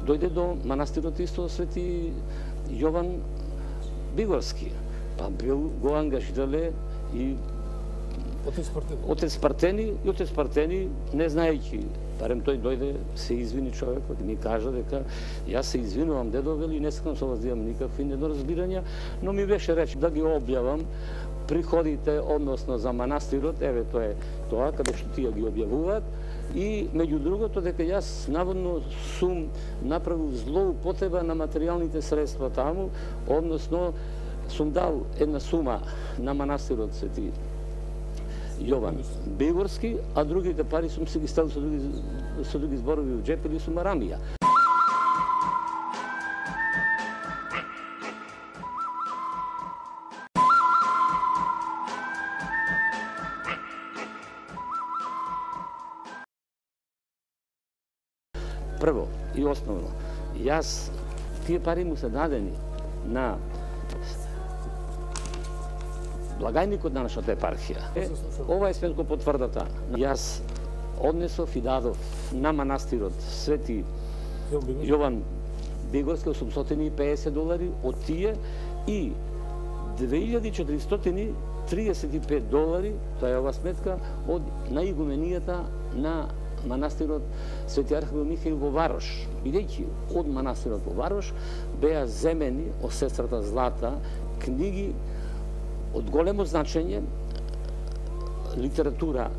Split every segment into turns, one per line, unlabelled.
дојде до манастирот исто Свети Јован Бигорски. Па бил го ангажирале и Отец Партени, не знаејќи, барем тој дојде, се извини човекот и ми кажа дека јас се извинувам дедо, вели, не сакам со вас да имам никакви недоразбирања, но ми беше реч да ги објавам приходите, односно за манастирот, еве тоа е тоа, каде што тие ги објавуваат, и меѓу другото дека јас наводно сум направил злоупотреба на материјалните средства таму, односно сум дал една сума на манастирот Свети Јован Бигорски, а другите пари сум си ги ставил со други зборови у джеп или сум арамија. Прво и основно, јас, тие пари му се дадени на благајникот на нашата епархија. Ова е светко потврдата. Јас однесов и дадов на манастирот Свети Јован Бигорски $850 од тие и $2435, тоа е ова сметка, од наигуменијата на манастирот Свети Архангел Михаил во Варош. Бидејќи од манастирот во Варош беа земени од сестрата Злата книги од големо значење, литература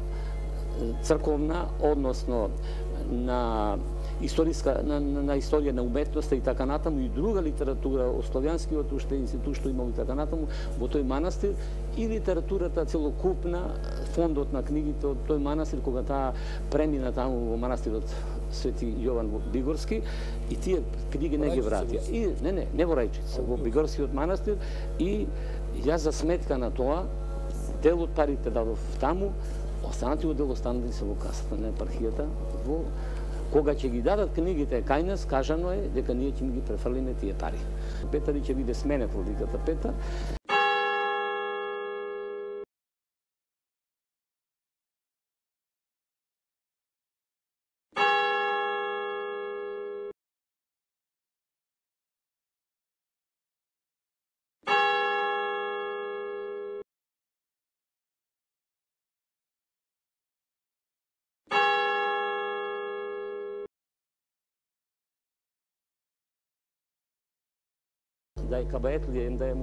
црковна, односно на историја на уметноста и така натаму, и друга литература од славјанскиот уште институт што имал и така натаму во тој манастир, и литературата целокупна, фондот на книгите од тој манастир кога таа премина таму во манастирот Свети Јован Бигорски, и тие книги не ги вратија. И не во Рајчица, во Бигорскиот манастир, и јас за сметка на тоа дел од парите дадов таму, останатиот дел останали се во касата на епархијата. Кога ќе ги дадат книгите кај нас, кажано е дека ние ќе ги префрлиме тие пари. Петари ќе биде сменет во владиката Петар. Da je kabaetlije, da je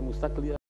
mustaklija,